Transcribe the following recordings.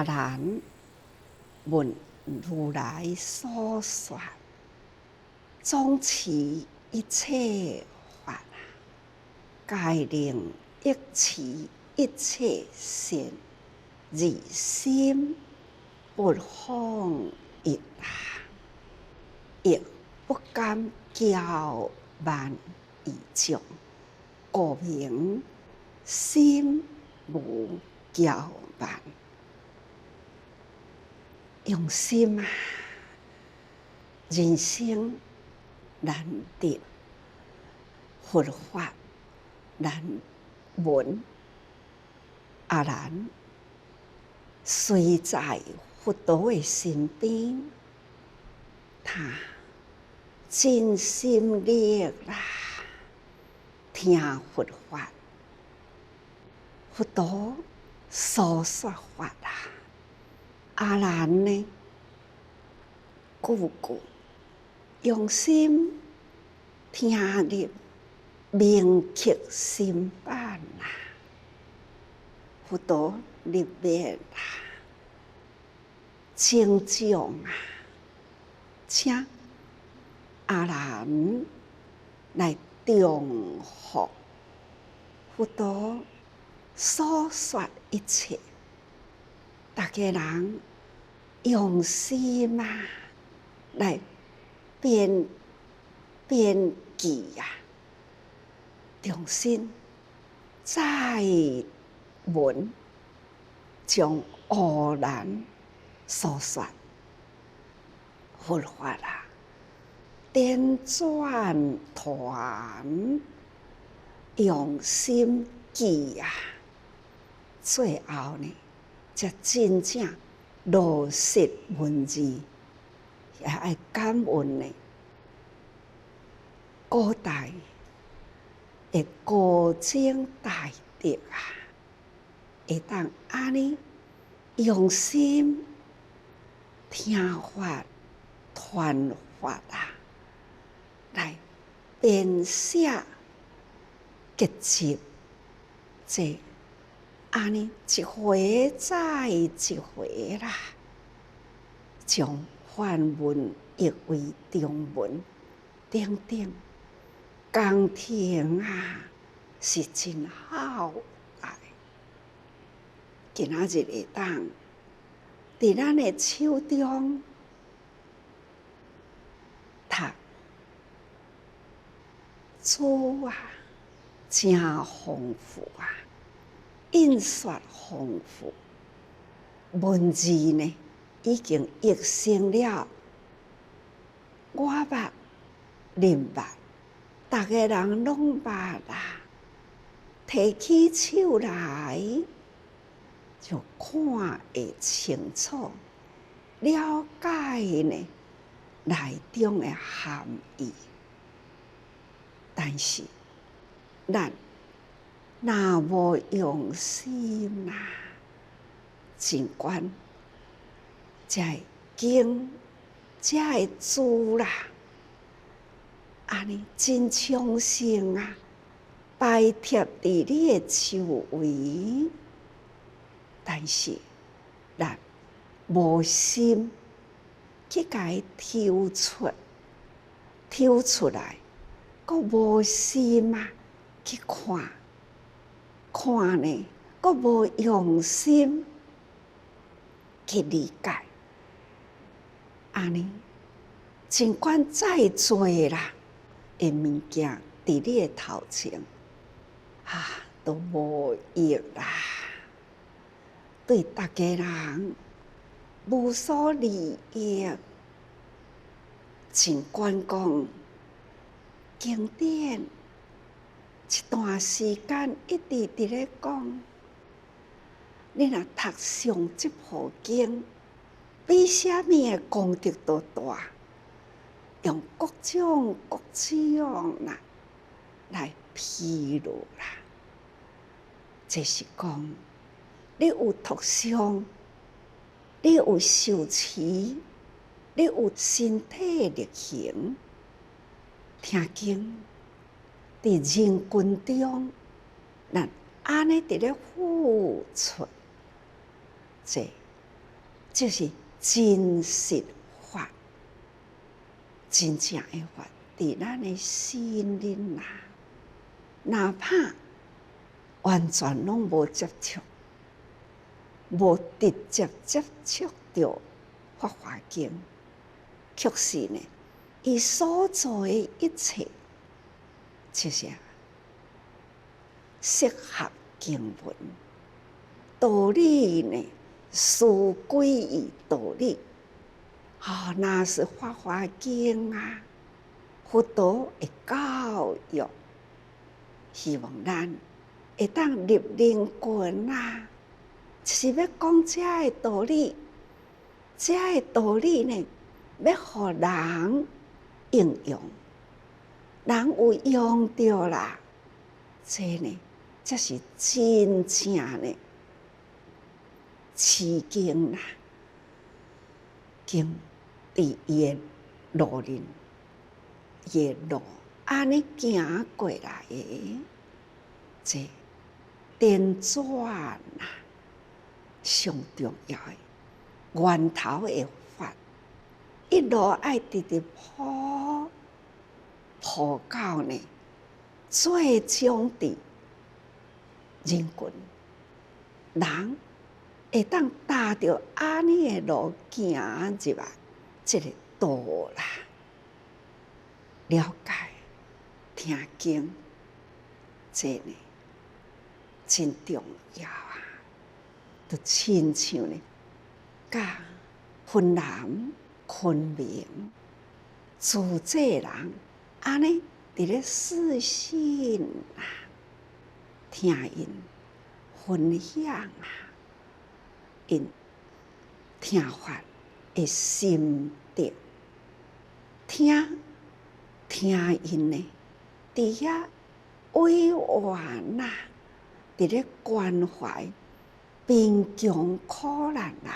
阿难闻如来所说，总持一切法，皆令一持一切善，而心不放逸，亦不敢骄慢而众，故名心无骄慢。用心啊，人生难得，佛法难闻。阿难随在佛陀的身边，他尽心力啦，听佛法。佛陀所说法啦，阿难呢，句句用心听入，铭刻心版啦。佛陀入面啦，请讲啊，请阿难来重复佛陀所说一切，大家人用心啊来编记啊，重新再闻，将阿难所说佛法啦，点转团，用心记啊，最后呢，才真正落实文字，也爱感恩呢。古代的高僧大德啊，会当安尼用心听法、传法啊，来编写结集，这安尼一回再一回啦，将梵文译为中文，等等。工程啊，是真好爱。今仔日会当伫咱的手中读书啊，真丰富啊，印刷丰富，文字呢已经译成了我捌、恁捌。大家人拢捌啦，提起手来就看会清楚，了解呢内中的含义。但是咱若无用心啦，尽管才会经，才会知啦。安尼真充实啊，摆贴伫你的周围，但是咱无心去甲伊抽出来，阁无心啊去看呢，阁无用心去理解，安尼尽管再多啦。的物件伫你的头前，都无益啦。对大家人无所利益。尽管讲经典一段时间一直伫咧讲，你若读上这部经，比啥物的功德都大。用各种啦来披露啦，就是讲，你有读诵，你有受持，你有身体力行，听经，伫人群中，咱安尼伫咧付出，这就是真实法，真正的法伫咱的心里啦。哪怕完全拢无接触，无直接接触到《法华经》，却是呢，伊所做的一切，就是适合经文，道理呢，事归于道理。那是《法华经》啊，佛陀的教育，希望咱会当入灵魂啊，就是要讲这个道理，这个道理呢，要互人应用，人有用到啦，这呢，这是真正的持经啦，经伫伊的路面，伊的路安尼行过来的，这电转啊，上重要的源头的法，一路爱直直铺到呢，最终伫人群，人会当踏着安尼的路行入来，这个道啦，了解听经，这呢真重要啊！就亲像呢，甲云南、昆明、自济人安尼伫咧视讯啊，听因分享啊，因听法的心得，听因呢，伫遐委婉啊，伫咧关怀贫穷苦难人，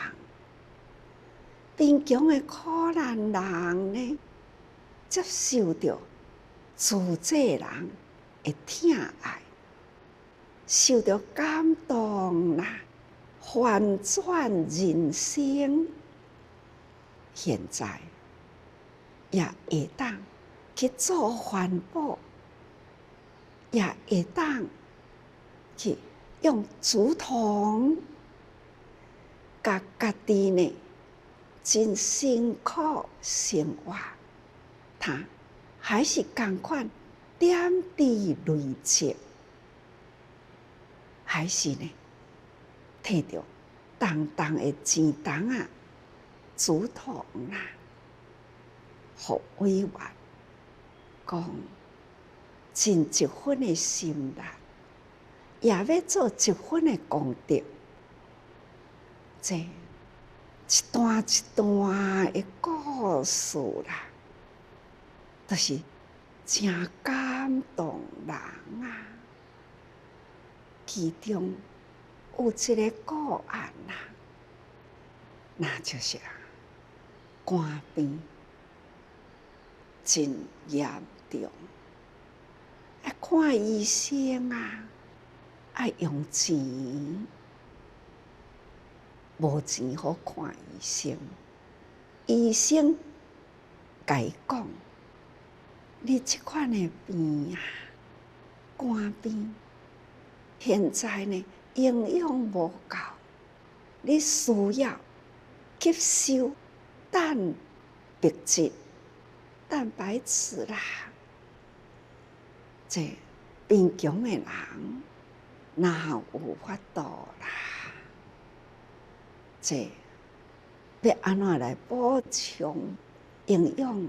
贫穷的苦难人呢，接受到自济人的疼爱，受到感动啦，反转人生，现在也会当去做环保，也会当去用竹筒，甲家己呢真辛苦生活，他还是同款点滴累积，还是呢摕着重重的钱筒啊、竹筒啊，互委婉讲尽一分的心力，也要做一分的功德。这一段一段的故事啦，都是真感动人啊！其中有一个个案啦，那就是肝病真严重，要看医生啊，要用钱，无钱好看医生。医生甲伊讲：你这款的病啊，肝病，现在呢营养无够，你需要吸收蛋白质、蛋白质啦。这贫穷的人哪有法度啦？这要安怎来补充营养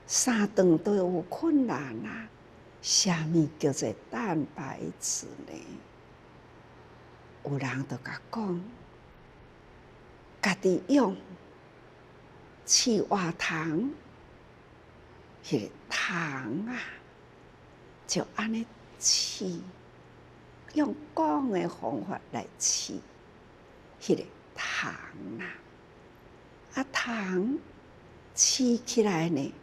？3顿都有困难啊！啥物叫做蛋白质呢？有人就甲讲，家己用饲活糖，迄个糖啊，就安尼饲，用讲的方法来饲，迄个糖啊，糖饲起来呢，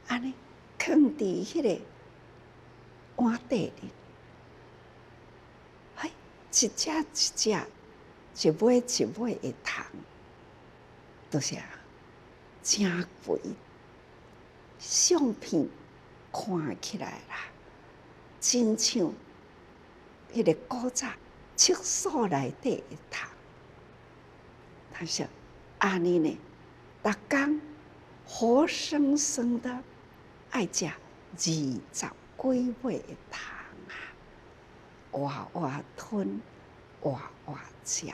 安尼放伫迄个碗底里，一只一只，一尾一尾的糖，都是真贵，相片看起来啦，真像迄个古早厕所内底的汤。他说安尼呢，逐工活生生的爱食20几尾的汤啊，活活吞，活活食，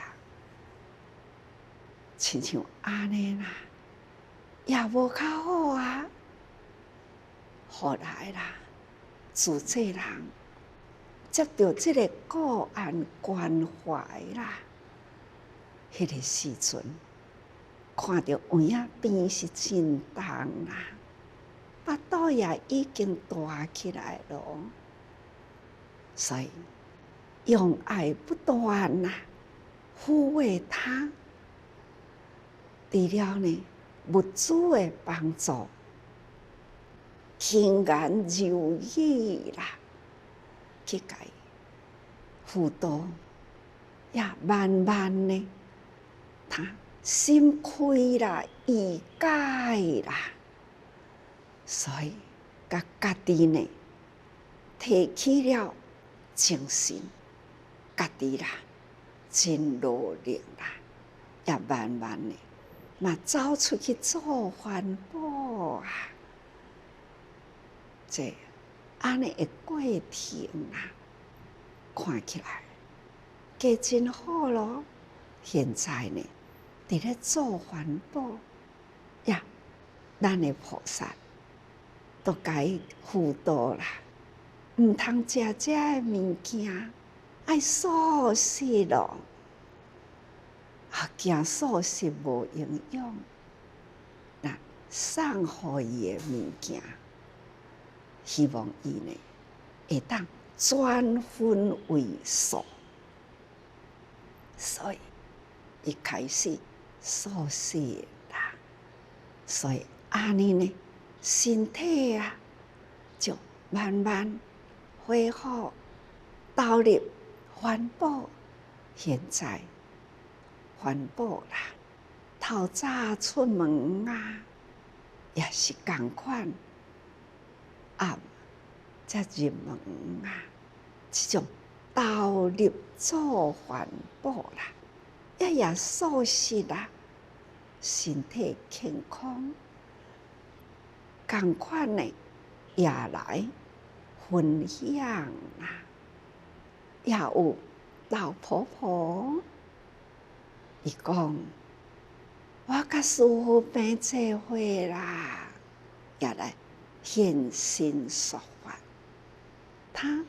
亲像安尼啦，也无较好啊。后来啦，自济人接到这个个案关怀啦，迄个时阵看到碗仔边是真重啦，腹肚也已经大起来了，所以用爱不断啦，抚慰他。除了呢物资的帮助，轻言柔语啦，去甲伊辅导，也慢慢呢，他心开啦，意解啦，所以甲家己呢提起了精神，家己啦真努力啦，也慢慢呢嘛走出去做环保啊，这安尼的过程啊，看起来加真好咯。现在呢，伫咧做环保呀，咱的菩萨都甲伊辅导啦，毋通食这的物件，爱素食咯。惊素食无营养，那送互伊的物件，希望伊呢会当转荤为素，所以伊开始素食啦。所以安尼呢，身体啊就慢慢恢复，投入环保。现在环保啦，透早出门啊，也是同款，暗才入门啊，这种投入做环保啦，也素食啦，身体健康，同款呢也来分享啊，也有老婆婆。伊讲，我甲师父平做伙啦，也来现身说法。他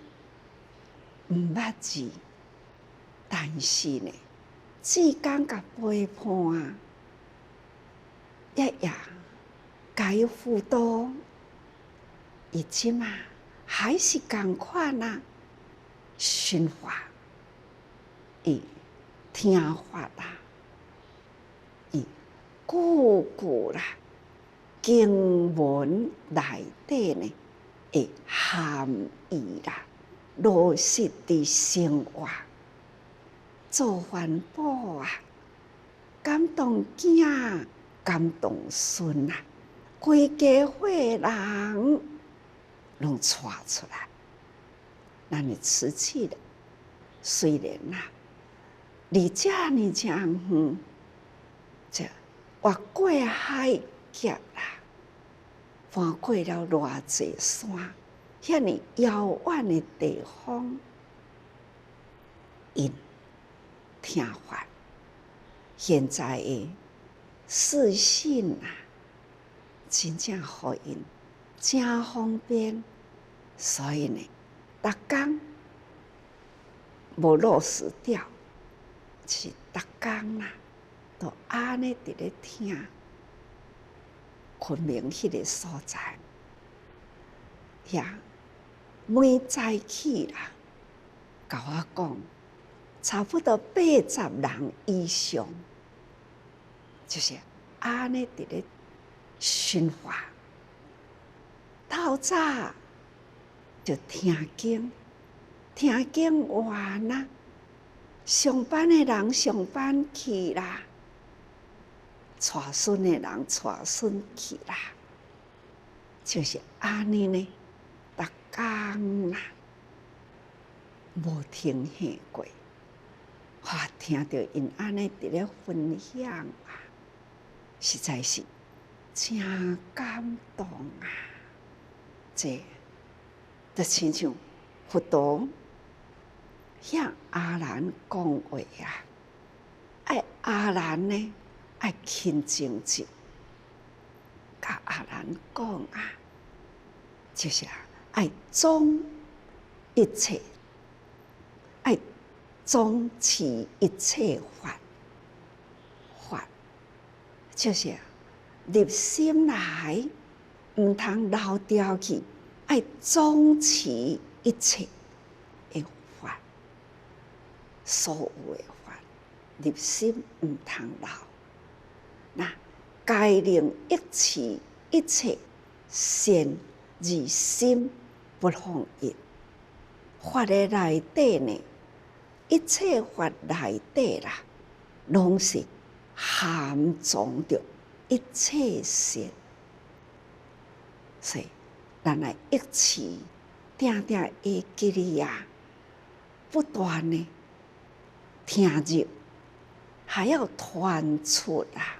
毋捌字，但是呢，志工甲陪伴啊，也甲伊辅导，伊即嘛还是共款啊，熏法，伊听法啦。伊句句啦，经文内底呢，的含义啦，落实伫生活，做环保啊，感动囝，感动孙啊，规家伙人拢带出来，咱的瓷器的，虽然啦，离遮尔远。这越过海峡啦，翻过了偌济山，遐尼遥远的地方，因听法，现在的视讯啊，真正互因真方便，所以呢，逐工无落实掉，是逐工啦。都安尼伫咧听，昆明迄个所在，也每早起啦，甲我讲，差不多80人以上，就是安尼伫咧熏化。透早就听经，听经完啦，上班的人上班去啦。带孙的人带孙去啦，就是安尼呢，逐工啦，无停歇过。哇，听到因安尼伫咧分享啊，实在是真感动啊！这就亲像佛陀向阿难讲话啊，爱阿难呢，爱亲近一，甲阿难讲啊，就是爱总一切，爱总持一切法，法就是入心来，毋通漏掉去，爱总持一切的法，所有的法入心毋通漏。那该令一持一切善而心不放逸。法的内底呢，一切法内底啦，拢是含藏着一切善。所以，咱来一起定定会记哩啊，不断的听入，还要传出啊，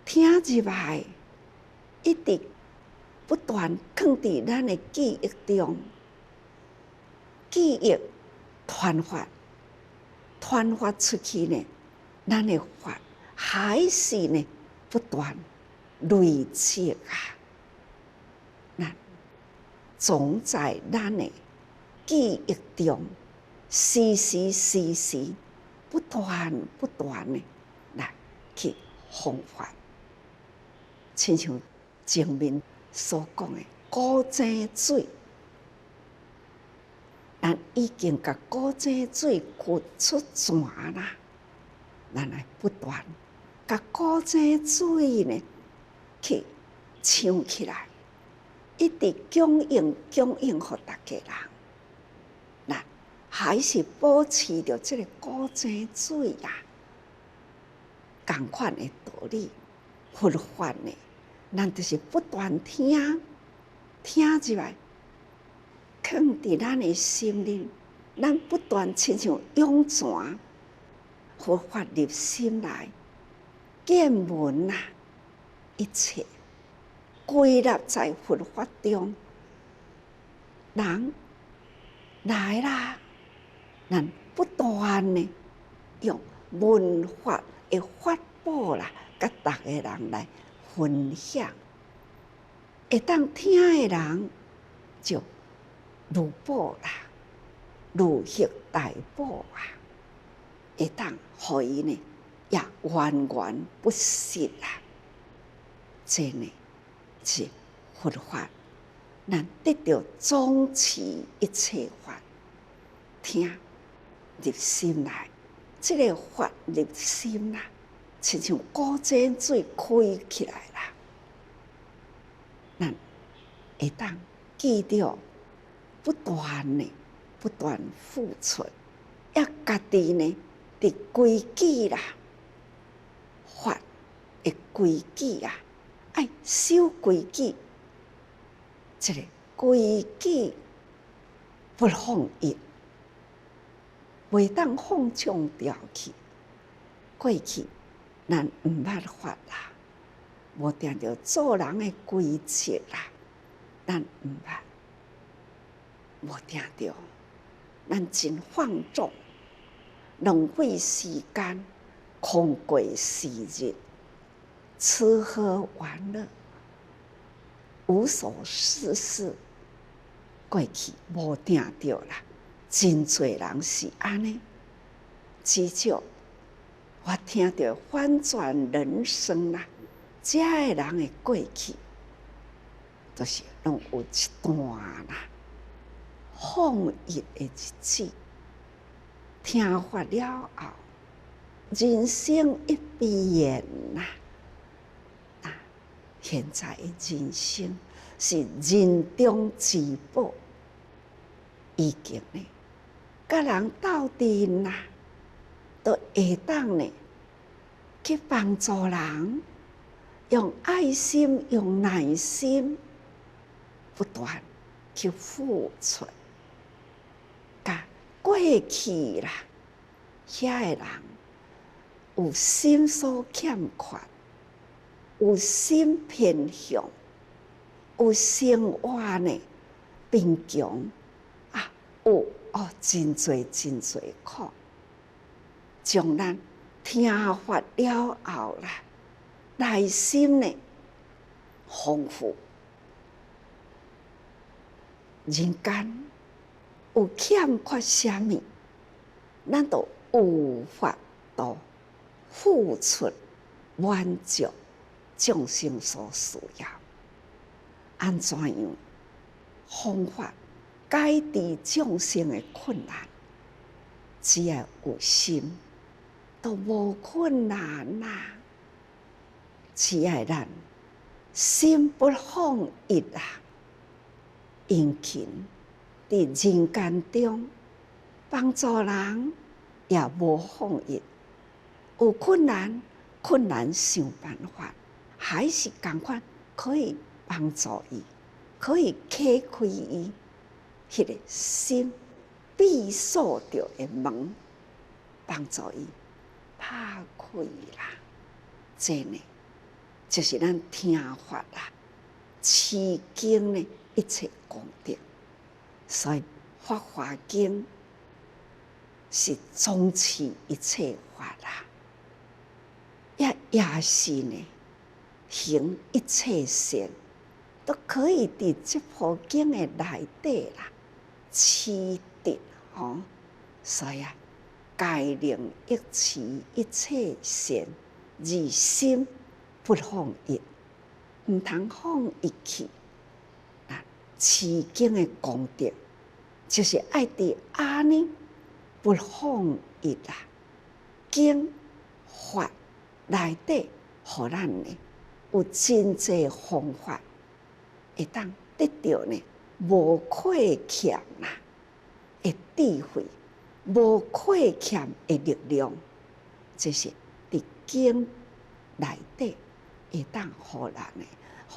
听入来，一直不断放伫咱的记忆中，记忆传发出去呢，咱的法还是呢不断累积啊。那总在咱的记忆中，时时不断的来去弘法，亲像前面所讲的古井水，咱已经甲古井水掘出泉啦，咱来不断甲古井水呢去抢起来。一直供应予大家人，那还是保持着这个古井水啊，同款的道理，佛法呢，咱就是不断听入来，放伫咱的心里，咱不断亲像涌泉，佛法入心来，见闻啊，一切。归纳在佛法中，人来啦，咱不断的用文法的法宝啦，甲逐个人来分享，会当听的人就如宝啦，如获大宝啊，会当互伊呢也源源不息啦，真的。是佛法，咱得到总持一切法，听入心来，这个法入心啦，亲像古井水开起来啦，咱会当记着不断付出，也家己呢伫规矩啦，法的规矩啊。爱守规矩，这个规矩不放逸，袂当放纵掉去。过去咱毋捌法啦，无定着做人的规则啦，咱毋捌，无定着，咱真放纵，浪费时间，空过时日。吃喝玩乐，无所事事，过去无定着啦。真侪人是安尼，至少我听到反转人生啦，这个人的过去，就是拢有一段啦放逸的日子。听法了后，人生一变啦。现在的人生是人中之宝，已经呢，甲人斗阵啦，都会当呢，去帮助人，用爱心、用耐心，不断去付出。甲过去啦，遐个人有心所欠缺，有心偏向，有生活呢贫穷啊，有真侪真侪苦，将咱听法了后啦，内心呢丰富，人间有欠缺啥物，咱都有法度付出满足众生所需要。安怎样方法解除众生的困难？只要有心，都无困难啦。只要咱心不放逸啊，殷勤伫人间中帮助人，也无放逸。有困难想办法，还是赶快可以帮助伊，可以开开伊迄个心闭锁着的门，帮助伊拍开啦。这呢，就是咱听法啦，持经呢一切功德。所以《法华经》是总持一切法啦，也是呢行一切善，都可以伫这部经的内底啦，持定所以啊，戒令一持一切善，而心不放逸，唔通放逸去。持经的功德，就是爱伫安尼不放逸啦。经法内底，互咱呢有真济方法，会当得到呢无亏欠啦的智慧，无亏欠的力量，这是伫经内底会当互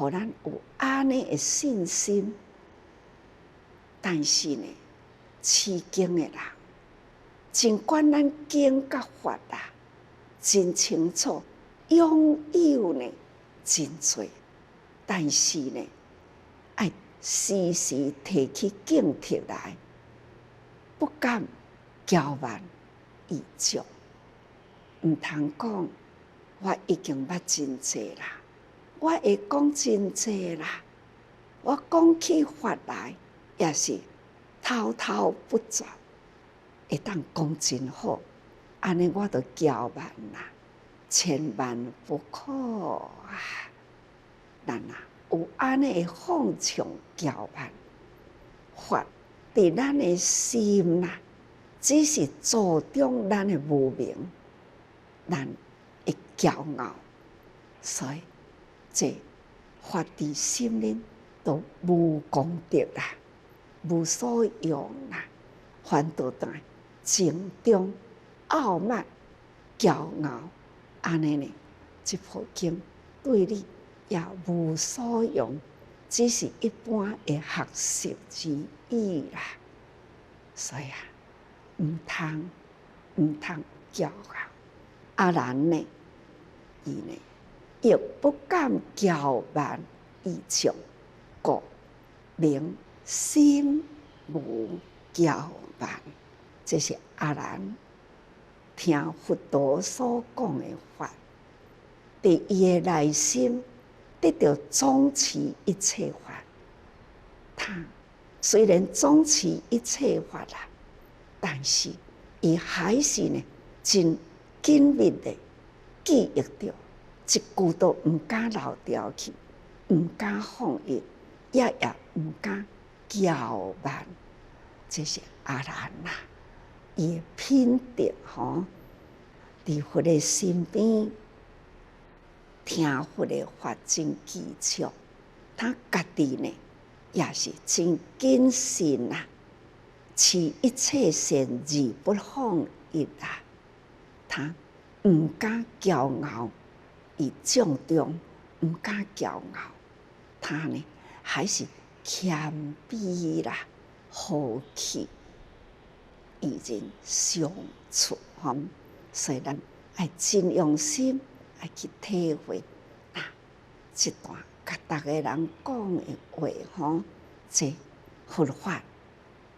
咱有安尼的信心。但是呢，持经的人，尽管咱经甲法啦，真清楚，拥有呢真多，但是呢，爱时时提起警惕来，不敢骄慢易足，唔通讲我已经捌真济啦，我会讲真济啦，我讲起法来。也是滔滔不绝，会当讲真好，安尼我就骄慢啦，千万不可啊！咱有安尼的放纵骄慢，法伫咱的心啦，只是助长咱的无明，咱会骄傲，所以这法伫心灵都无功德啦。无所用啦，反倒在情中傲慢、骄傲，安尼呢？这部经对你也无所用，只是一般的学习之意啦。所以啊，唔通骄傲。然呢，伊呢亦不敢骄慢易足，故名心无骄慢，这是阿难听佛陀所讲的法，伫伊的内心得到总持一切法。他虽然总持一切法啦，但是伊还是呢真紧密的记忆着，一句都唔敢漏掉去，唔敢放逸，也唔敢骄慢，这是阿难呐，伊的品德伫佛的身边听佛的法真技巧，他家己呢也是真谨慎啊，持一切善而不放逸啊，他毋敢骄傲，伊众中毋敢骄傲，他呢还是谦卑啦、和气，与人相处吼。所以咱爱真用心爱去体会这段甲逐个人讲的话吼，这佛法、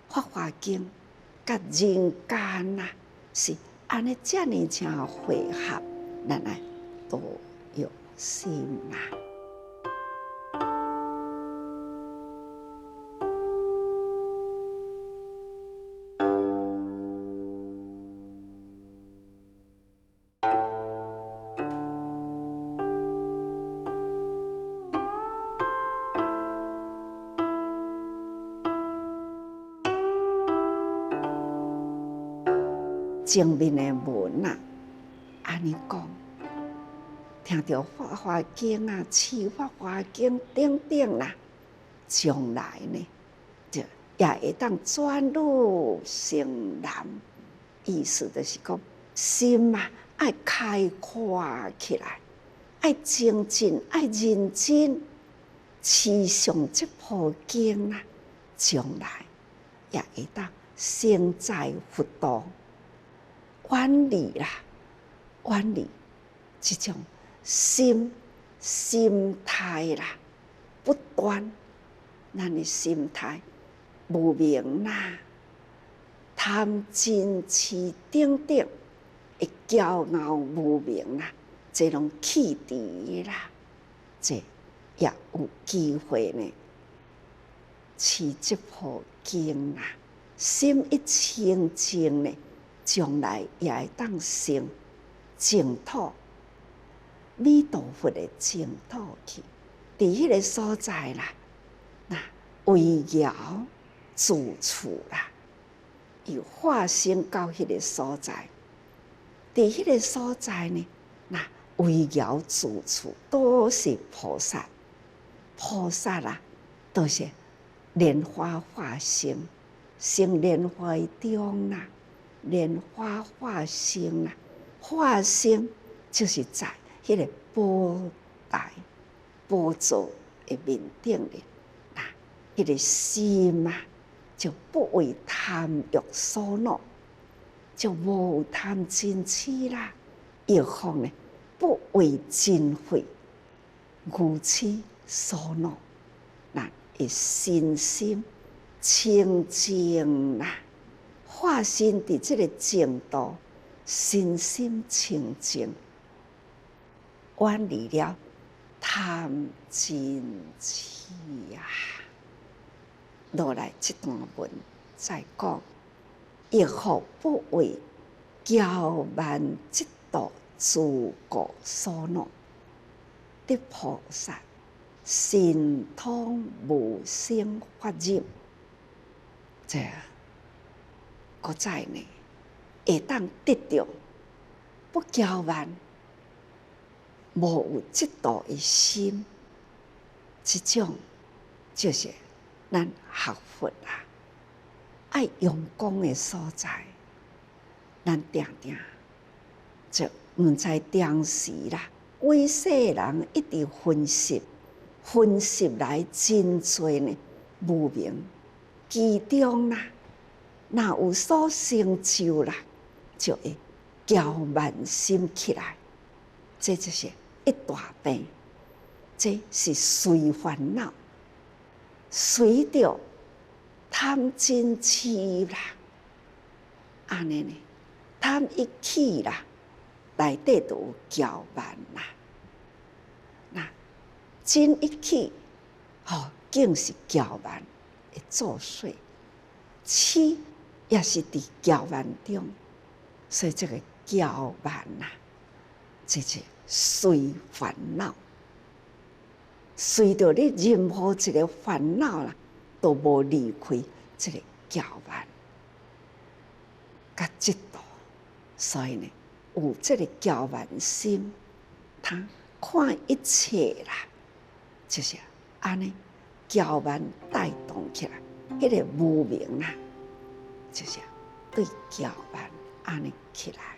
法华经甲人间是安尼遮尔正汇合，咱爱多用心啦。前面的文安尼讲，听到《法华经》《持法华经》等等将来呢，就也会当转入成男。意思就是讲，心爱开阔起来，爱精进，爱认真，持上这部经将来也会当身在佛道。远离这种心态不端，咱的心态无明贪嗔痴等等会骄傲无明这拢去除这也有机会呢，持这部经心一清净呢，将来也会当成净土，弥陀佛的净土去。伫迄个所在围绕住处又化身到迄个所在。伫迄个所在呢，围绕住处都是菩萨，菩萨都是莲花化身，生莲花中莲花化身化身就是在迄个宝台宝座的面顶咧，迄个心就不为贪欲所恼，就无贪嗔痴欲望呢，不为珍贵愚痴所恼，会身心清净化身伫这个净土，身心清净，远离了贪嗔痴落来这段文再讲，亦复不为骄慢嫉妒自过所恼，得菩萨神通无生法忍，这搁再呢，会当得到不骄慢、无有嫉妒的心，这种就是咱学佛爱用功的所在。咱定定就毋知当时规世人一直分析来真多呢无明，其中若有所成就就会骄慢心起来，这就是一大病，这是随烦恼，随着贪嗔痴安尼呢，贪一起内底就有骄慢嗔一起竟是骄慢会作祟，痴也是伫骄慢中，所以这个骄慢这是随烦恼，随着你任何一个烦恼都无离开这个骄慢甲嫉妒，所以呢，有这个骄慢心，他看一切就是安尼，骄慢带动起来，迄个无明就是对骄慢安尼起来，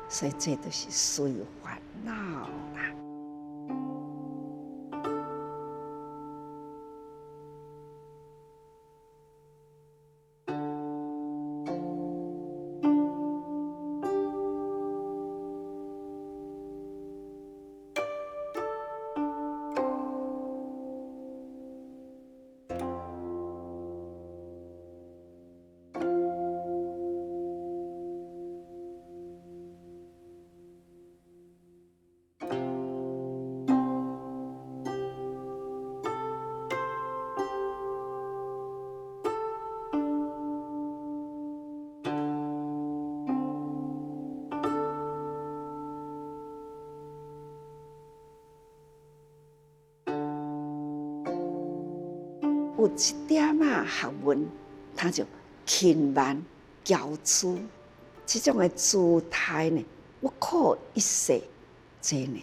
所以这都是随烦恼啦。有一点学问，他就轻慢骄姿，这种的姿态呢，我靠一世，这呢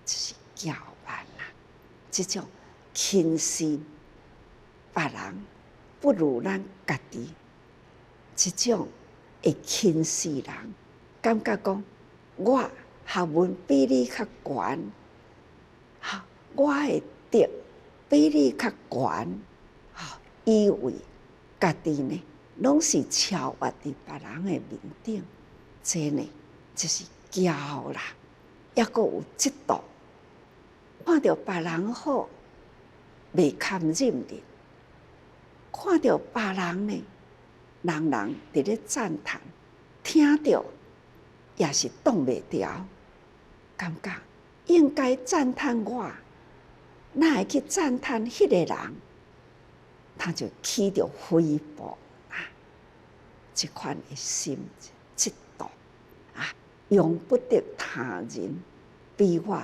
就是骄慢啦。这种轻视别人不如咱家己，这种会轻视人，感觉讲我学问比你较悬，我的德比你较悬。以为家己呢，拢是超越伫别人的面顶，这呢就是骄啦。抑阁有嫉妒，看到别人好，袂堪忍哩；看到别人呢，人人伫咧赞叹，听到也是挡袂牢，感觉应该赞叹我，哪会去赞叹迄个人？他就起着诽谤啊，这款的心嫉妒啊，容不得他人比我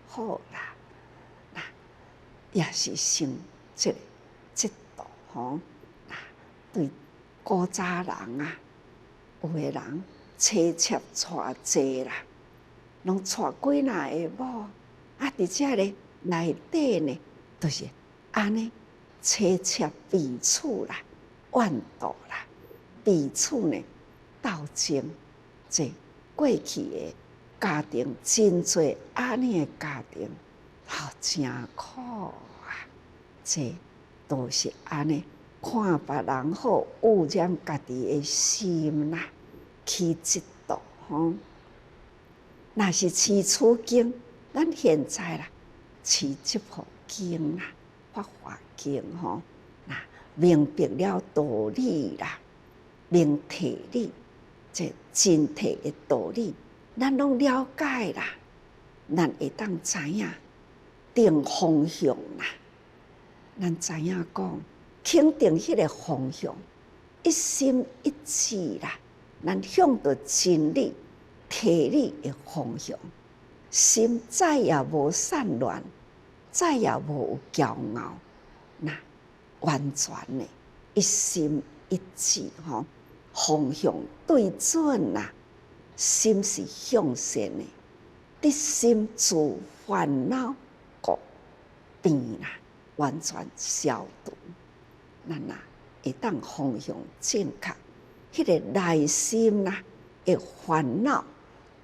好啦，也是生这个嫉妒吼。对古早人啊，有的人妻妾娶济啦，拢娶几若个某啊，伫遮咧内底呢，就是安尼。妻妾彼此啦，怨妒啦，彼此呢斗争，这过去的家庭真侪安尼的家庭，真苦啊！这都是安尼，看别人好，污染家己的心啦，起嫉妒吼。若是持此经，咱现在啦，持这部经啦。法华经吼，明白了道理啦，明体理，这真体的道理，咱拢了解啦，咱会当知影定方向啦。咱知影讲，肯定迄个方向，一心一志啦，咱向着真理、体理的方向，心再也无散乱。再也无有骄傲，完全的一心一志吼，方向对准啦，心是向善的，得心自烦恼故变啦，完全消除。咱会当方向正确，迄个内心啦的烦恼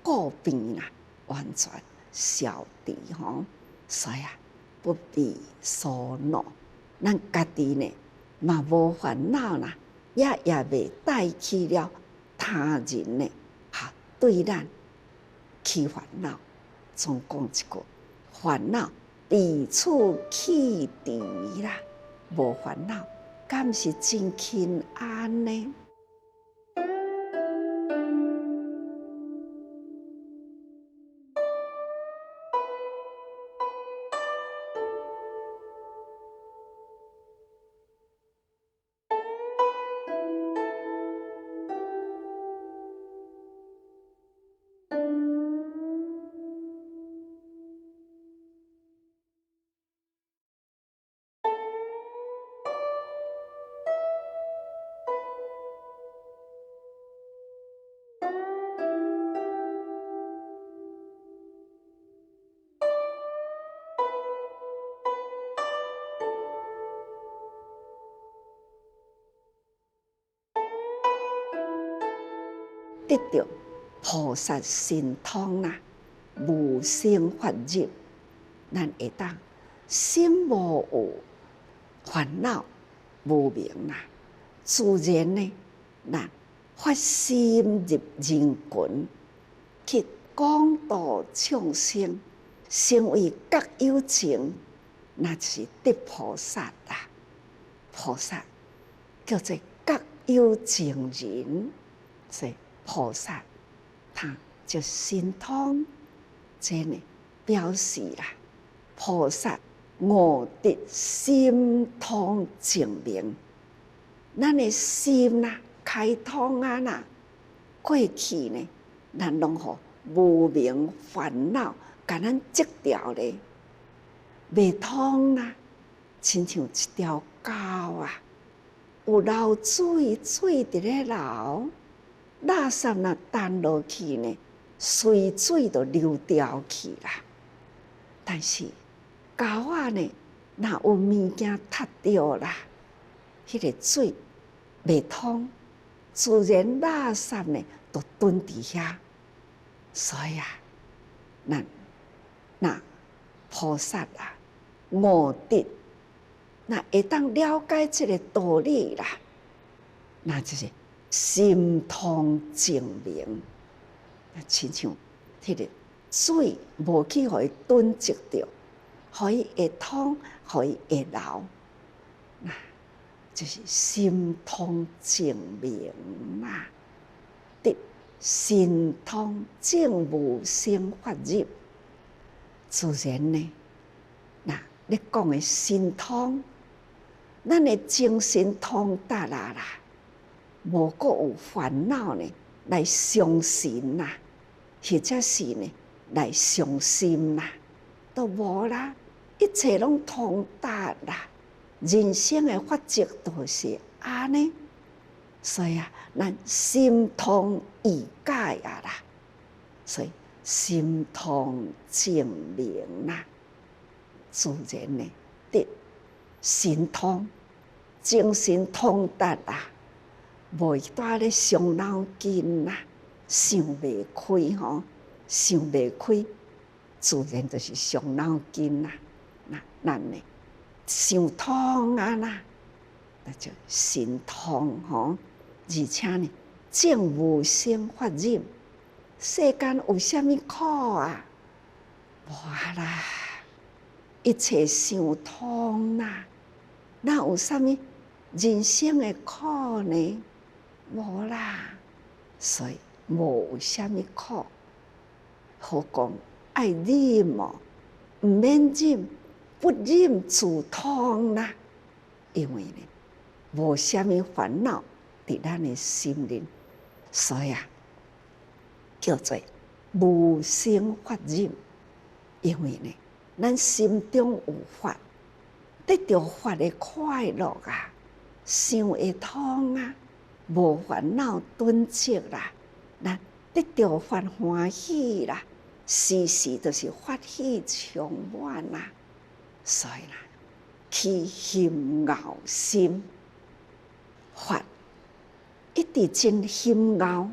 故变啦，完全消除吼，所以不必所恼，咱家己呢嘛无烦恼啦，也袂带起了他人呢对咱起烦恼。总讲一句，烦恼彼此起除啦，无烦恼，敢是真轻安呢？得到菩萨心通啦，无生法入，咱会当心无有烦恼，无明啦，自然呢，咱发心入人群，去广度众生，成为觉有情，那就是得菩萨啦。菩萨叫做觉有情人，所以菩萨他就心通，这呢表示啦，菩萨悟得心通净明，咱的心啦开通啊啦，过去呢，咱拢互无明烦恼，甲咱截掉咧，未通啦，亲像一条沟啊，有流水，水伫咧流，垃圾若弹落去呢，随水就流掉去啦。但是沟啊呢，若有物件踢着啦，迄个水未通，自然垃圾呢就蹲伫遐。所以啊，那菩萨啊，悟得，那会当了解这个道理啦，那就是心通净明。亲像迄个水无去互伊囤积着，互伊会通，互伊会流，那就是心通净明啦。得心通净无生法入，自然呢，那你讲的心通，咱的精神通达啦，无阁有烦恼呢来伤神啦，或者是呢来伤心啦，都无啦，一切拢通达啦。人生的法则都是安尼，所以啊，咱心通意解啊啦，所以心通净明啦，自然呢得心通，精神通达啦，无带咧伤脑筋啦，想袂开吼，想袂开，自然就是伤脑筋啦。那咱呢想通啊啦，那就心通吼，而且呢，净无生法入。世间有啥物苦啊？无啦，一切想通啦。哪有啥物人生的苦呢？无啦，所以无有啥物苦。何讲爱忍哦？毋免忍，不忍自通啦。因为呢，无啥物烦恼伫咱的心灵，所以啊，叫做无生法忍。因为呢，咱心中有法，得到法的快乐啊，想会通啊，无烦恼囤积啦，咱得到法欢喜啦，时时都是法喜充满啦。所以啦，起心熬心，法一直真心熬，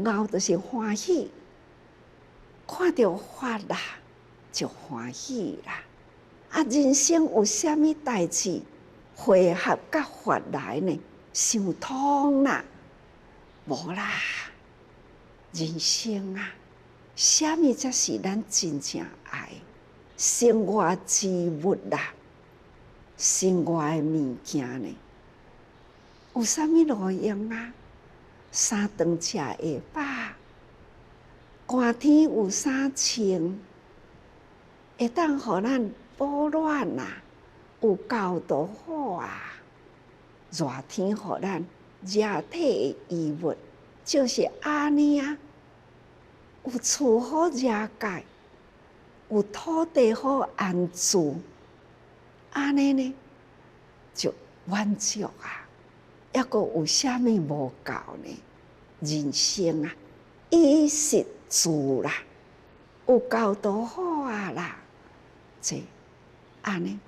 熬就是欢喜，看到法啦就欢喜啦。啊，人生有啥物代志，配合甲法来呢？想通啦，无啦。人生啊，啥物才是咱真正爱？生活之物啦，生活的物件呢？有啥物路用啊？三顿食会饱，寒天有衫穿，会当互咱保暖啊，有够就好啊。热天互咱热体的衣物，就是安尼啊。有厝好遮盖，有土地好安住，安尼呢就满足啊。抑阁有啥物无够呢？人生啊，衣食住啦，有够就好啊啦。这安尼，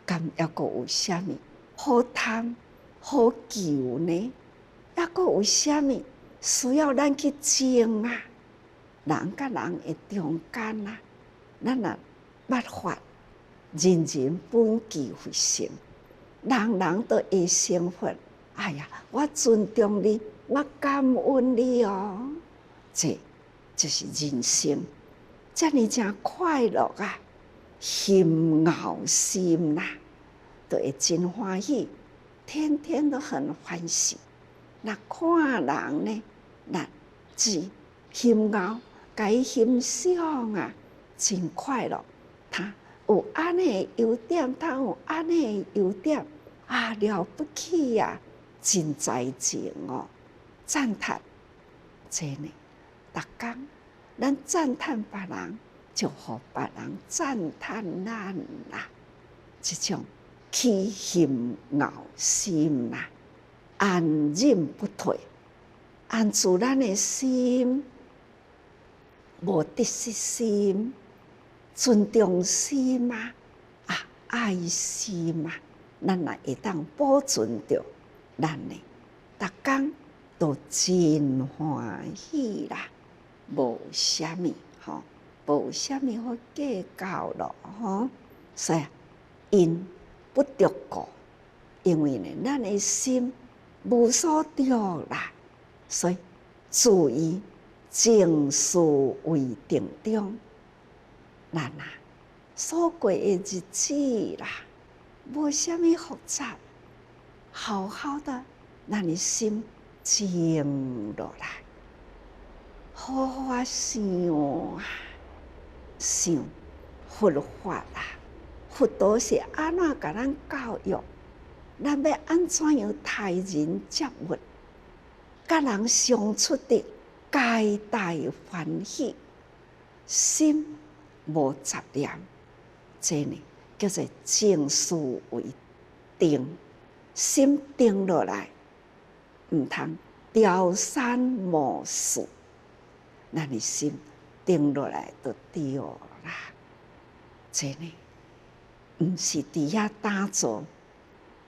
敢抑阁有啥物好贪好求呢？抑阁有啥物需要咱去争啊？人甲人的中间啊，咱若捌法，人人本具佛性，人人都会成佛。哎呀，我尊重你，我感恩你哦，这就是人生，这呢真快乐啊，心熬心啦，都会真欢喜，天天都很欢喜。那看人呢，那是欣熬，甲伊欣赏啊，真快乐。他有安尼的优点，他有安尼的优点啊，了不起呀！真才情哦，赞叹，这呢，逐工咱赞叹别人，就互别人赞叹咱啦。这种起心熬心啦，安忍不退，安住咱的心，无得失心、尊重心啊，爱心啊，咱也会当保存着。咱呢，逐工都真欢喜啦，无啥物吼，无啥物好计较咯吼。所以因不着故，因为呢，咱的心无所着啦，所以注意静思为定中，咱啊所过的日子啦，无啥物复杂。好好的，咱的心静落来，好好啊想啊，想佛法啊，佛陀是安怎甲咱教育？咱要安怎样待人接物？甲人相处的皆大欢喜，心无杂念，这呢叫做静思为定。心定落来，唔通雕三磨四，咱的心定落来就对啦。这呢，唔是伫遐打坐，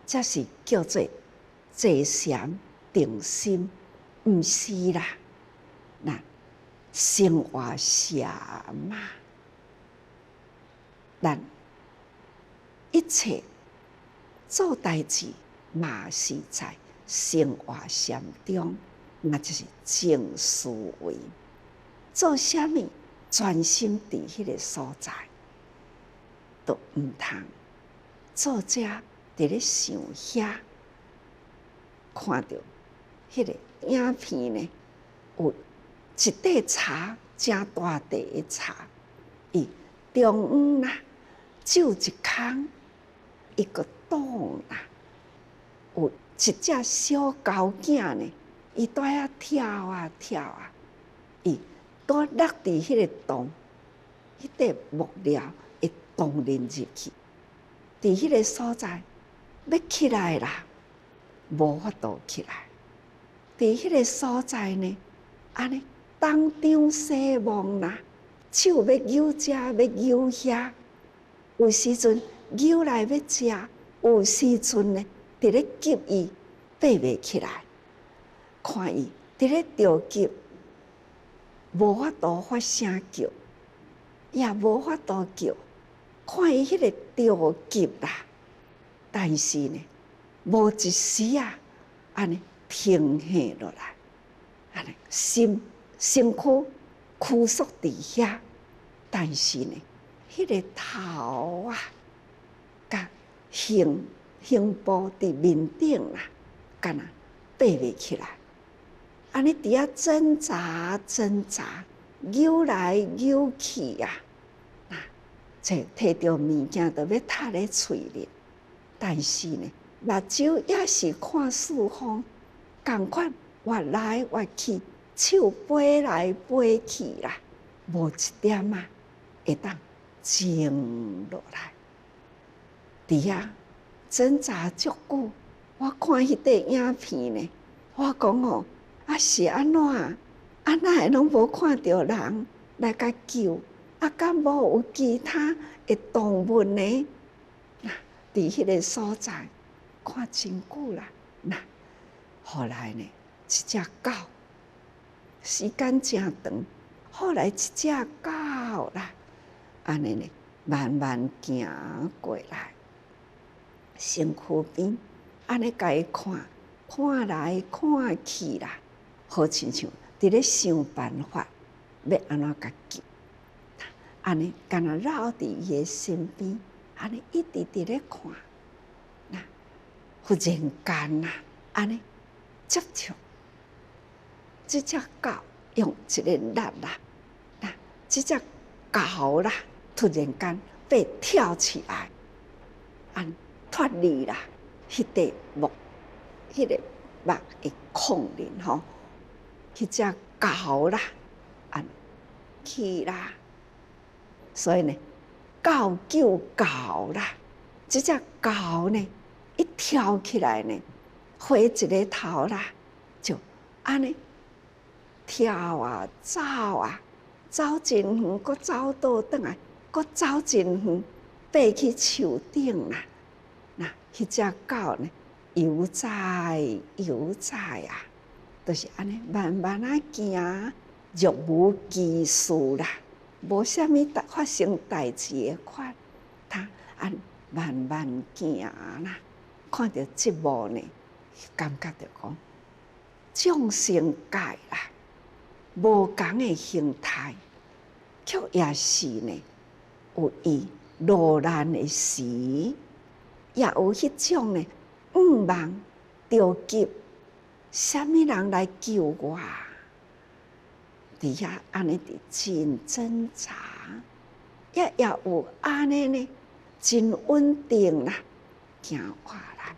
这是叫做坐禅定心，唔是啦。那生活禅嘛，咱一切做代志。嘛是在生活禅中，那就是静思维。做啥物专心伫迄个所在，都唔通做遮伫咧想遐，看到迄个影片呢，有一块茶，真大块的茶，伊中央啦，就一空一个洞啦。有一只小狗仔呢，伊在遐跳啊跳啊，伊都落伫迄个洞，迄块木料会洞入去，伫迄个所在要起来啦，无法度起来。伫迄个所在呢，安尼东张西望啦，手要扭遮要扭遐，有时阵扭来要食，有时阵呢。伫咧急伊爬袂起来，看伊伫咧着急，无法度发声叫，也无法度叫。看伊迄个着急啦，但是呢，无一时啊，安尼平下落来，安尼身躯拘束伫遐，但是呢，迄个头啊，甲胸部伫面顶啦，干那爬袂起来，安尼伫遐挣扎，扭来扭去呀，这摕着物件都要踢咧嘴里，但是呢，目睭也是看四方，共款越来越去，手飞来飞去啦，无一点啊会当静落来，伫遐。挣扎足久，我看迄块影片呢，我讲哦，是安怎啊？哪会拢无看到人来甲救？敢无有其他的动物呢？伫迄个所在看真久啦。后来呢，一只狗，时间真长，后来一只狗啦，安尼呢，慢慢行过来，身躯边，安尼甲伊看，看来看去啦，好亲像伫咧想办法，要安怎甲救。安尼，敢若绕伫伊诶身边，安尼一直伫咧看。那忽然间啦，安尼接触，即只狗用一个力啦，那即只狗啦，突然间被跳起来，脱离啦，迄个木的孔林吼，迄只狗啦，去啦。所以呢，狗救狗啦，即只狗呢，一跳起来呢，回一个头啦，就安尼跳啊走啊，走真远，搁走倒转来，搁走真远，爬去树顶啦。那迄只狗呢，悠哉悠哉啊，就是安尼慢慢啊行，若无其事啦。无啥物发生代志的款，他慢慢行啦，看到即幕呢，感觉到讲众生界啦，无共的形态，却也是呢有伊落难的时，也有迄种呢忙着急，啥物人来救我？伫遐安尼伫真挣扎，也有安尼呢，真稳定啦，行过来，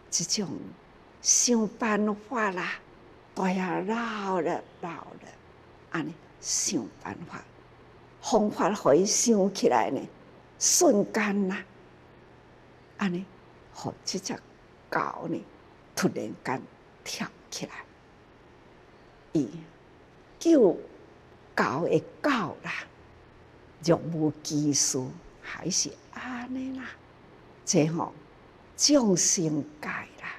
即种想办法啦，大呀绕了，安尼想办法，方法互伊想起来呢，瞬间啦，安尼，互即只狗呢，突然间跳起来，伊。救狗的狗啦，若无其事，还是安尼啦。这吼众生界啦，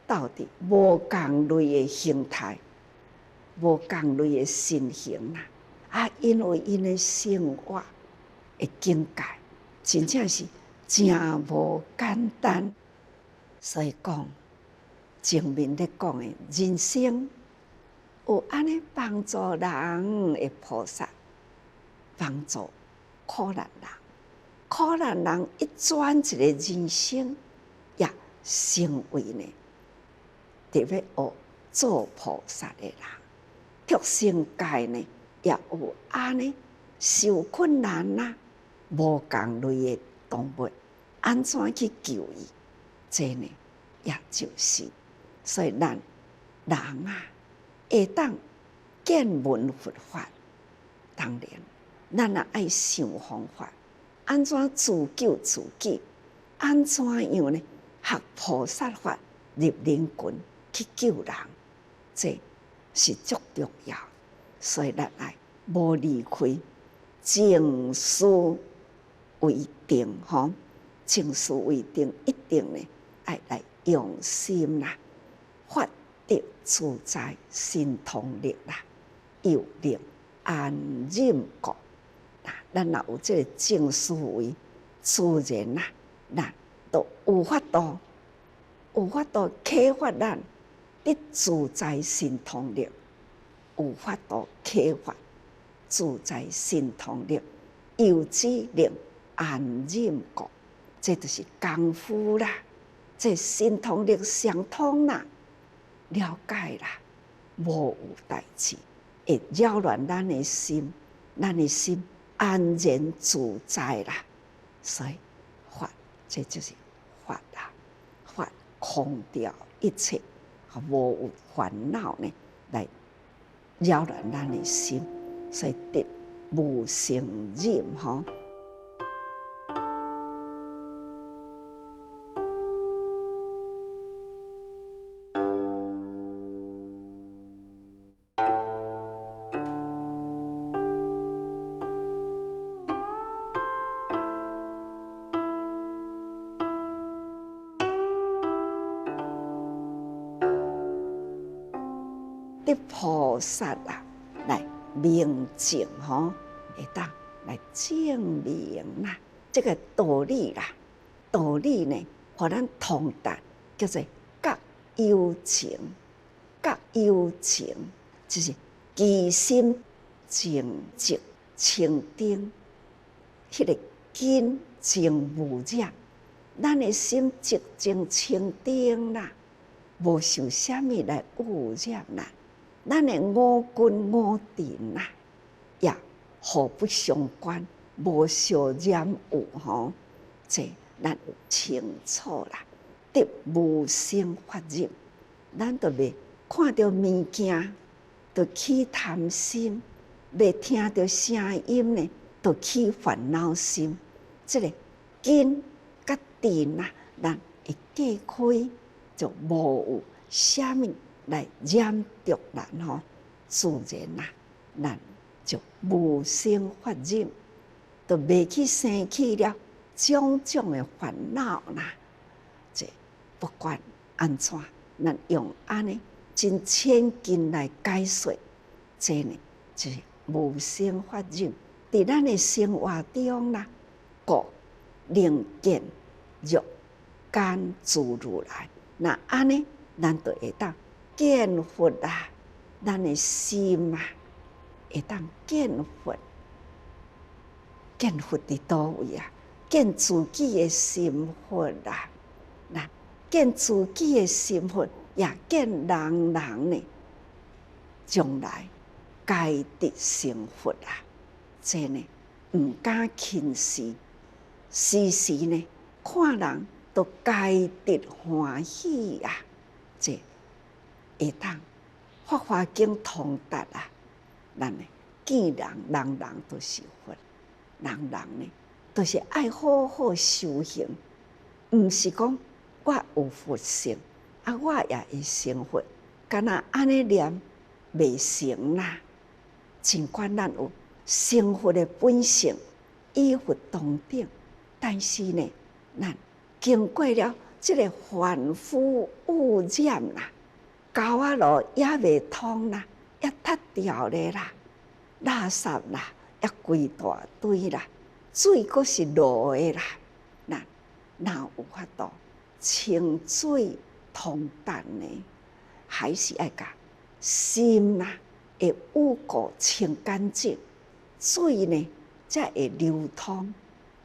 到底无共类的形态，无共类的身形啦。因为因的生活的境界，真正是真无简单。所以讲，前面咧讲的人生。有安尼帮助人的菩萨，帮助苦难人，苦难人一转一个人生，也成为呢，特别学做菩萨的人。畜生界呢，也有安尼受困难啦，无共类的动物，安怎去救伊？这呢，也就是，所以咱人啊。会当见闻佛法，当然，咱也爱想方法，安怎自救自己？安怎样呢？学菩萨法，入人群去救人，这是足重要。所以咱爱无离开正事为定，吼，正事为定，一定呢爱来用心啦，发。得自在心通力啦，又令安忍过。咱若有这个正思维，自然咱都有法度启发咱得自在心通力，有法度启发自在心通力，又只令安忍过。这就是功夫啦，这心通力相通啦。了解啦，无有代志会扰乱咱的心，咱的心安然自在啦。所以法，这就是法啦，法空掉一切，无有烦恼呢，来扰乱咱的心，所以得无生忍吼。的菩萨啊，来明镜会当来证明啦，这个道理啦，道理呢，互咱通达，叫做觉有情，觉有情，就是其心静寂清定，迄个根静无染，咱的心寂静清定啦，无受啥物来污染啦，咱的五根五尘啦，也互不相关，无受染污这咱有清楚啦，得无生法忍，咱就袂看到物件，就起贪心；袂听到声音呢，就起烦恼心。这个根甲尘啊，咱会解开，就无有啥物来染着咱自然啦，咱就无生法忍，就袂去生起了种种的烦恼啦。这不管安怎，咱用安尼真千金来解说，这呢就是无生法忍。伫咱的生活中啦，故能见若干自如来。那安尼，咱就会当见佛啦，咱的心啊，会当见佛。见佛伫倒位啊？见自己的心佛啦，那见自己的心佛，也见人呢，将来皆得成佛啊！这呢，唔敢轻视，时时呢，看人都皆得欢喜啊！这会当法华经通达啊！咱呢，见人，人人都是佛，人人呢，都是爱好好修行，唔是讲我有佛性，我也会成佛，敢若安尼念未成啦。尽管咱有成佛的本性，与佛同等，但是呢，咱经过了这个凡夫污染啦，沟仔路也未通啦，也塌掉咧啦，垃圾啦，也规大堆啦，水阁是落的啦，咱哪有法度清水通达呢？还是爱甲心啦，会污垢清干净，水呢才会流通，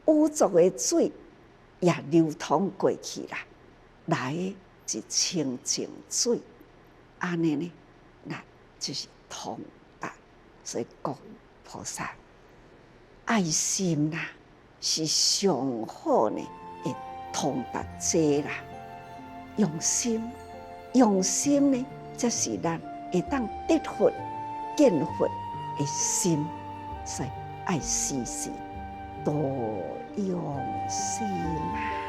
污浊的水也流通过去啦，来的是清净水，安尼呢，那就是通达。所以讲菩萨爱心啦，是上好呢，会通达这啦。用心呢，才是咱会当得佛、见佛的心。所以爱时时多用心啊。